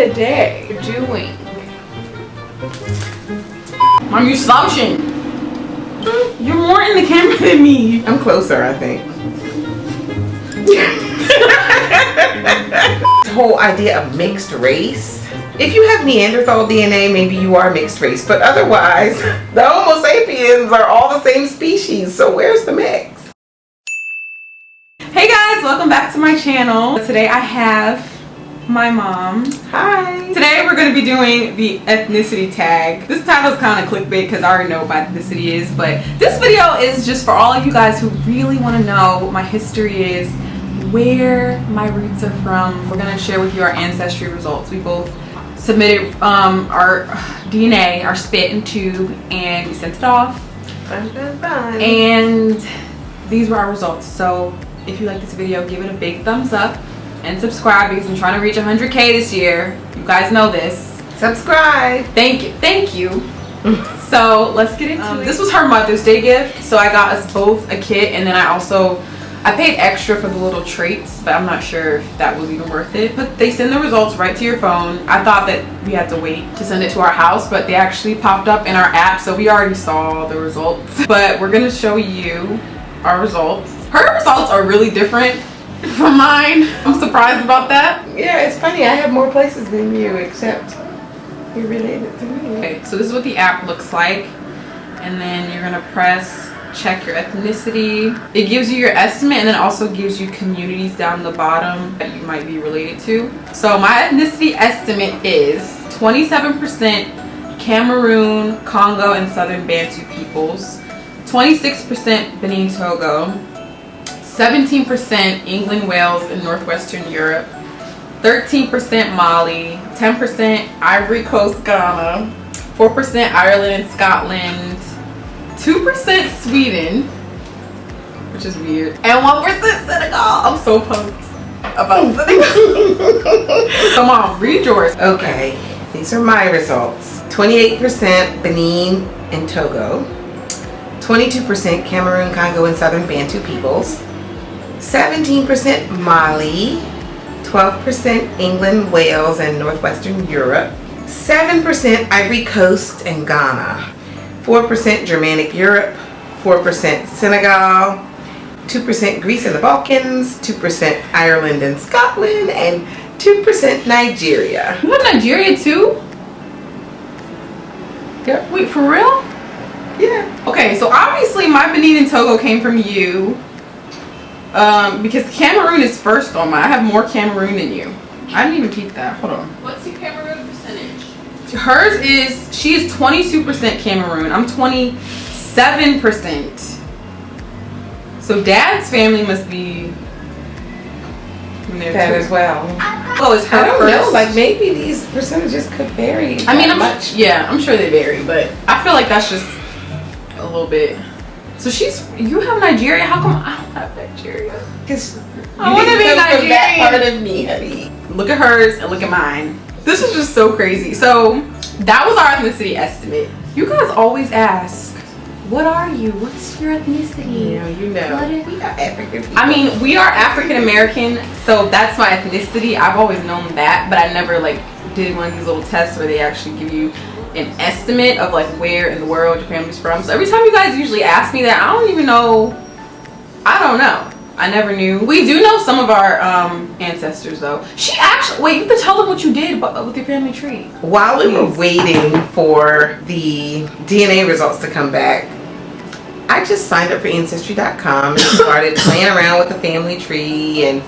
today doing? Mom, you slouching. You're more in the camera than me. I'm closer, I think. The whole idea of mixed race. If you have Neanderthal DNA, maybe you are mixed race, but otherwise, the Homo sapiens are all the same species, so where's the mix? Hey guys, welcome back to my channel. Today I have my mom. Hi. Today we're going to be doing the ethnicity tag. This title is kind of clickbait because I already know what ethnicity is, but this video is just for all of you guys who really want to know what my history is, where my roots are from. We're going to share with you our ancestry results. We both submitted our DNA, our spit and tube, and we sent it off. Fun, fun, fun. And these were our results. So if you like this video, give it a big thumbs up and subscribe because I'm trying to reach 100K this year. You guys know this. Subscribe. Thank you. Thank you. So let's get into it. This was her Mother's Day gift. So I got us both a kit, and then I paid extra for the little traits, but I'm not sure if that was even worth it. But they send the results right to your phone. I thought that we had to wait to send it to our house, but they actually popped up in our app, so we already saw the results. But we're gonna show you our results. Her results are really different from mine. I'm surprised about that. Yeah, it's funny. I have more places than you, except you're related to me. Okay, so this is what the app looks like. And then you're gonna press check your ethnicity. It gives you your estimate, and then also gives you communities down the bottom that you might be related to. So my ethnicity estimate is 27% Cameroon, Congo, and Southern Bantu peoples, 26% Benin, Togo, 17% England, Wales, and Northwestern Europe, 13% Mali, 10% Ivory Coast, Ghana, 4% Ireland and Scotland, 2% Sweden, which is weird, and 1% Senegal. I'm so pumped about Senegal. Come on, read yours. Okay, these are my results. 28% Benin and Togo, 22% Cameroon, Congo, and Southern Bantu peoples, 17% Mali, 12% England, Wales, and Northwestern Europe, 7% Ivory Coast and Ghana, 4% Germanic Europe, 4% Senegal, 2% Greece and the Balkans, 2% Ireland and Scotland, and 2% Nigeria. You have Nigeria too? Yep. Wait, for real? Yeah. Okay, so obviously my Benin and Togo came from you. Because Cameroon is first on mine. I have more Cameroon than you. I didn't even peep that. Hold on. What's your Cameroon percentage? Hers is, she is 22% Cameroon. I'm 27%. So dad's family must be from there That too. as well. Oh, it's her I don't first. know. Like maybe these percentages could vary. I mean, I'm sure they vary, but I feel like that's just a little bit. So you have Nigeria. How come I don't have Nigeria? Because I want to be Nigerian. That part of me, honey. Look at hers and look at mine. This is just so crazy. So that was our ethnicity estimate. You guys always ask, what are you? What's your ethnicity? Yeah, you know. We are African people. I mean, we are African American, so that's my ethnicity. I've always known that, but I never like did one of these little tests where they actually give you an estimate of like where in the world your family's from. So every time you guys usually ask me that, I don't even know. I don't know. I never knew. We do know some of our ancestors though. She actually, wait, you have to tell them what you did with your family tree. While we were waiting for the DNA results to come back, I just signed up for Ancestry.com and started playing around with the family tree and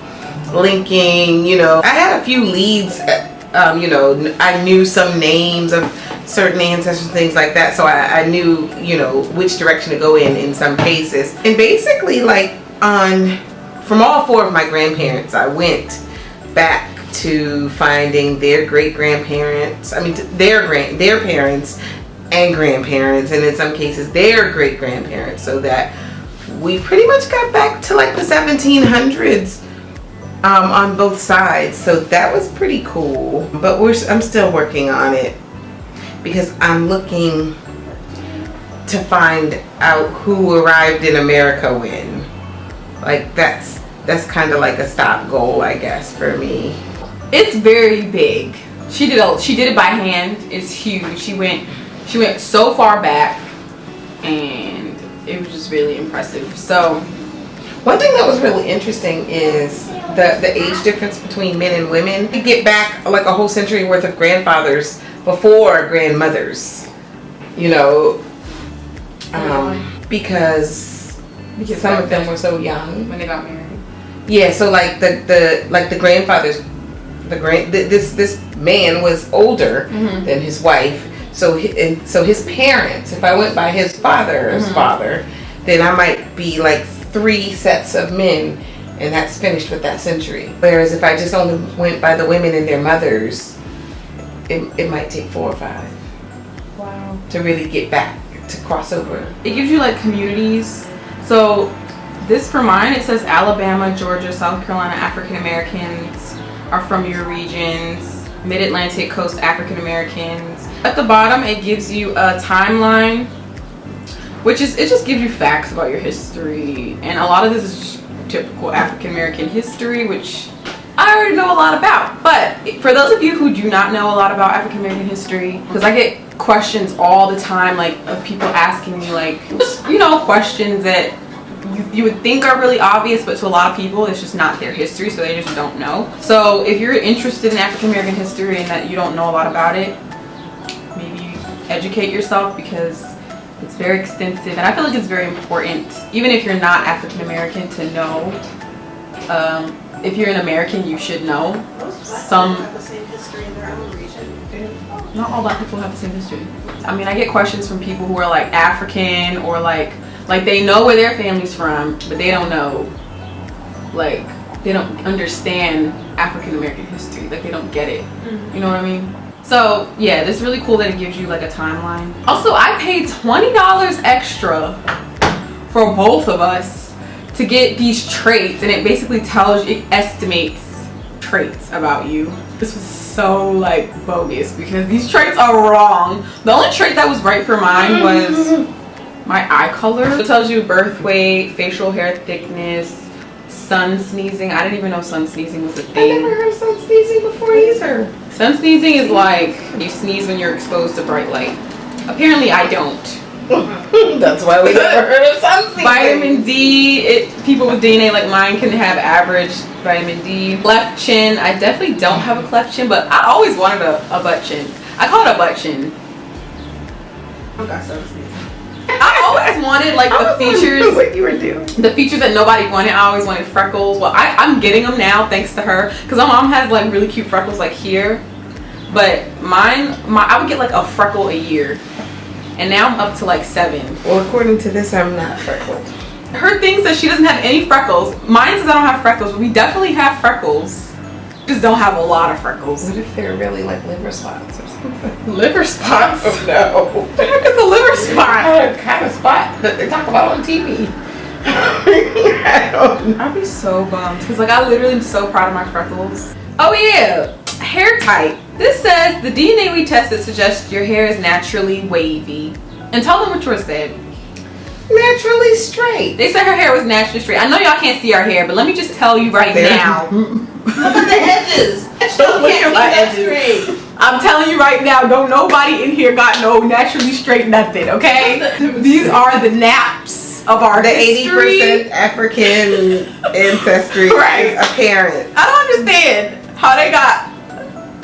linking, you know. I had a few leads, you know, I knew some names of certain ancestors and things like that, so I knew, you know, which direction to go in some cases. And basically, like, from all four of my grandparents, I went back to finding their great-grandparents, I mean, their parents and grandparents, and in some cases their great-grandparents, so that we pretty much got back to like the 1700s on both sides. So that was pretty cool, but I'm still working on it because I'm looking to find out who arrived in America when. Like that's kind of like a stop goal, I guess, for me. It's very big. She did it by hand. It's huge. She went so far back, and it was just really impressive. So one thing that was really interesting is the age difference between men and women. You get back like a whole century worth of grandfathers before grandmothers, you know, because some of them were so young when they got married. Yeah, so like the grandfathers, this man was older than his wife. So his parents, if I went by his father's father, then I might be like 3 sets of men, and that's finished with that century. Whereas if I just only went by the women and their mothers, it might take 4 or 5. Wow. To really get back, to cross over. It gives you like communities. So this for mine, it says Alabama, Georgia, South Carolina African Americans are from your regions. Mid-Atlantic Coast African Americans. At the bottom, it gives you a timeline, which is, it just gives you facts about your history. And a lot of this is just typical African American history, which I already know a lot about. But for those of you who do not know a lot about African American history, because I get questions all the time, like of people asking me like, you know, questions that you would think are really obvious, but to a lot of people it's just not their history, so they just don't know. So if you're interested in African American history and that you don't know a lot about it, maybe educate yourself, because it's very extensive, and I feel like it's very important, even if you're not African American, to know. If you're an American, you should know. Some have the same history in their own region. Not all black people have the same history. I mean, I get questions from people who are like African, or like they know where their family's from, but they don't know, like they don't understand African American history, like they don't get it. You know what I mean? So yeah, this is really cool that it gives you like a timeline. Also, I paid $20 extra for both of us to get these traits, and it basically tells you, it estimates traits about you. This was so like bogus, because these traits are wrong. The only trait that was right for mine was my eye color. It tells you birth weight, facial hair thickness, sun sneezing. I didn't even know sun sneezing was a thing. I never heard of sun sneezing before either. Sun sneezing is like you sneeze when you're exposed to bright light. Apparently I don't. That's why we never heard of sun sneezing. Vitamin D, people with DNA like mine can have average vitamin D. Cleft chin, I definitely don't have a cleft chin, but I always wanted a butt chin. I call it a butt chin. I got sun sneezing. I always wanted like the features. What you were doing. The features that nobody wanted. I always wanted freckles. Well, I'm getting them now thanks to her, because my mom has like really cute freckles like here, but I would get like a freckle a year, and now I'm up to like 7. Well, according to this, I'm not freckled. Her thing says she doesn't have any freckles. Mine says I don't have freckles, but we definitely have freckles. Just don't have a lot of freckles. What if they're really like liver spots or something? Liver spots? Oh no. What the heck is a liver spot? What kind of spot that they talk about on TV? I don't know. I'd be so bummed, because like I literally am so proud of my freckles. Oh yeah, hair type. This says the DNA we tested suggests your hair is naturally wavy. And tell them what yours said. Naturally straight. They said her hair was naturally straight. I know y'all can't see our hair, but let me just tell you right now. Look at the edges. Don't look at my edges. I'm telling you right now, don't nobody in here got no naturally straight nothing, okay? These are the naps of our history. 80% African ancestry Right. apparent. I don't understand how they got,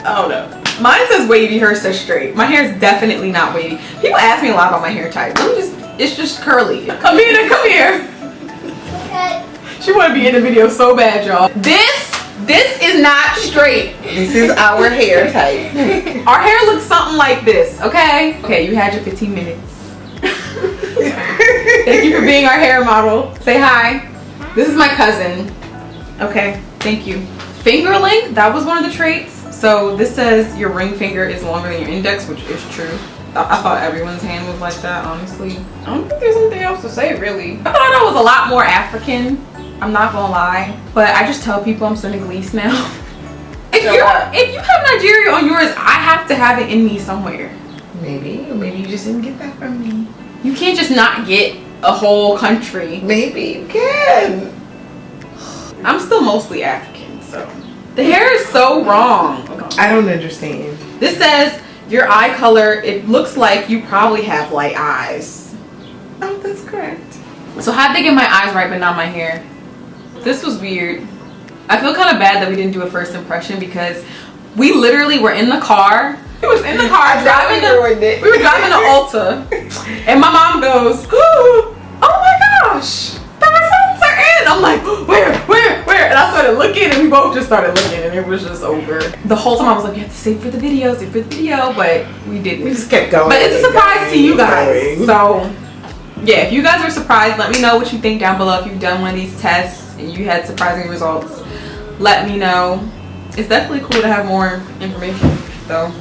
I don't know. Mine says wavy, hers says straight. My hair is definitely not wavy. People ask me a lot about my hair type. It's just curly. Amina, come here. Okay. She want to be in the video so bad, y'all. This is not straight. This is our hair type. Our hair looks something like this, okay? Okay, you had your 15 minutes. Thank you for being our hair model. Say hi. This is my cousin. Okay, thank you. Finger length, that was one of the traits. So this says your ring finger is longer than your index, which is true. I thought everyone's hand was like that, honestly. I don't think there's anything else to say, really. I thought I was a lot more African. I'm not gonna lie. But I just tell people I'm Senegalese now. If you have Nigeria on yours, I have to have it in me somewhere. Maybe you just didn't get that from me. You can't just not get a whole country. Maybe you can. I'm still mostly African, so. The hair is so wrong. I don't understand. This says your eye color, it looks like you probably have light eyes. Oh, that's correct. So how'd they get my eyes right but not my hair? This was weird. I feel kind of bad that we didn't do a first impression because we literally were in the car. We was in the car driving we were driving to Ulta, and my mom goes, "Oh my gosh, the results are in!" I'm like, where? And I started looking, and we both just started looking, and it was just over. The whole time I was like, "You have to save for the video, but we didn't. We just kept going. But it's a surprise to you guys. So yeah, if you guys are surprised, let me know what you think down below. If you've done one of these tests and you had surprising results, let me know. It's definitely cool to have more information though.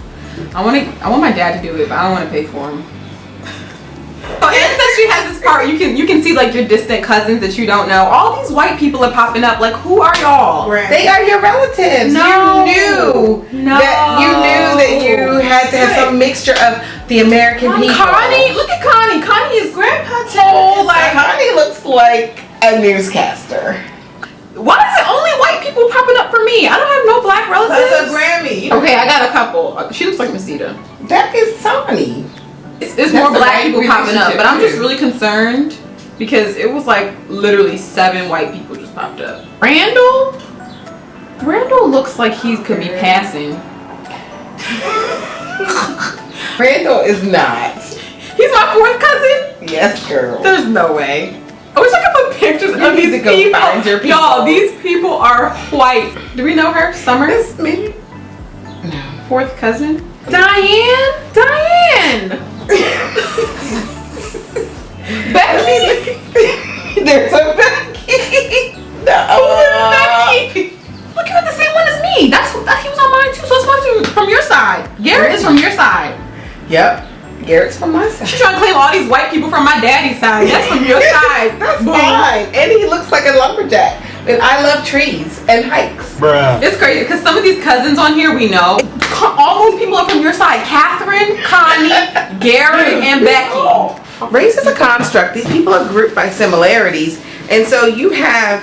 I want my dad to do it, but I don't want to pay for him. So Ancestry has this part you can see like your distant cousins that you don't know. All these white people are popping up. Like, who are y'all? They are your relatives. No. You knew that you had to have some mixture of the American people. Connie, look at Connie. Connie is Grandpa whole like. Connie looks like a newscaster. Why is it only white people popping up for me? I don't have no black relatives. That's a Grammy. Okay, I got a couple. She looks like Masita. That is Sonny. It's more black people popping up, but I'm just really concerned because it was like literally 7 white people just popped up. Randall looks like he could be passing. Randall is not. He's my 4th cousin? Yes, girl. There's no way. I wish I could put pictures of these need to go people. find your people. Y'all, these people are white. Do we know her? Summers? Maybe. 4th cousin? Diane! Becky! There's a Becky. No. Becky? Look, you have the same one as me. He was on mine too, so it's supposed to be from your side. Garrett is from your side. Yep. Garrett's from my side. She's trying to claim all these white people from my daddy's side. That's from your side. That's fine. And he looks like a lumberjack. And I love trees and hikes. Bruh. It's crazy because some of these cousins on here we know. All those people are from your side. Catherine, Connie, Garrett, and Becky. Race is a construct. These people are grouped by similarities. And so you have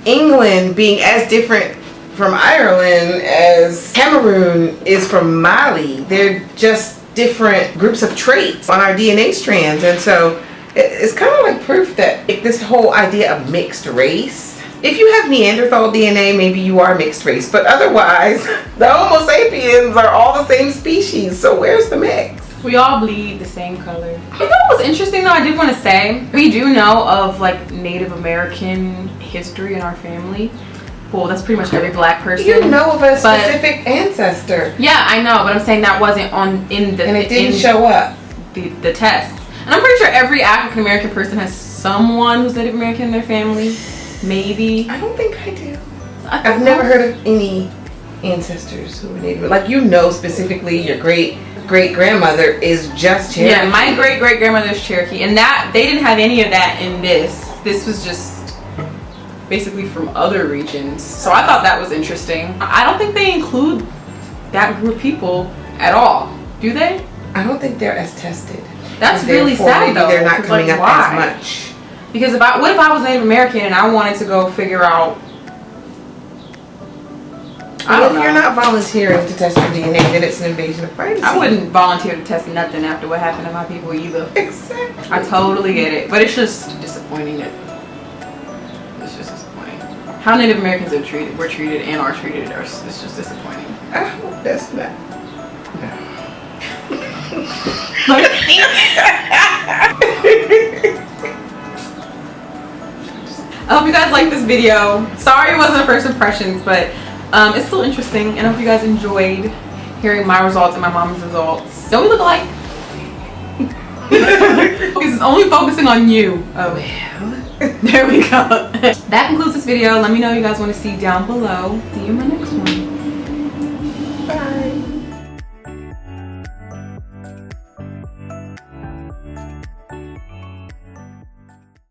England being as different from Ireland as Cameroon is from Mali. They're just different groups of traits on our DNA strands. And so it's kind of like proof that this whole idea of mixed race, if you have Neanderthal DNA, maybe you are mixed race, but otherwise the Homo sapiens are all the same species. So where's the mix? We all bleed the same color. You know what was interesting though, I did want to say, we do know of like Native American history in our family. Well, that's pretty much every black person. You know of a specific ancestor. Yeah, I know, but I'm saying that wasn't in the and it didn't show up. The tests. And I'm pretty sure every African American person has someone who's Native American in their family. Maybe. I don't think I do. I've never heard of any ancestors who were Native. Like, you know specifically your great-great-grandmother is just Cherokee. Yeah, my great-great-grandmother is Cherokee. And that, they didn't have any of that in this. This was just basically from other regions. So I thought that was interesting. I don't think they include that group of people at all. Do they? I don't think they're as tested. That's really sad though. They're not coming like, up as much. Because what if I was Native American and I wanted to go figure out, I don't know. If you're not volunteering to test your DNA, then it's an invasion of privacy. I wouldn't volunteer to test nothing after what happened to my people either. Exactly. I totally get it. But it's just disappointing that it's just disappointing. How Native Americans were treated and are treated, it's just disappointing. I hope that's not. No. I hope you guys like this video. Sorry it wasn't a first impressions, but it's still interesting, and I hope you guys enjoyed hearing my results and my mom's results. Don't we look alike? Because it's only focusing on you. Oh, there we go. That concludes this video. Let me know what you guys want to see down below. See you in my next one.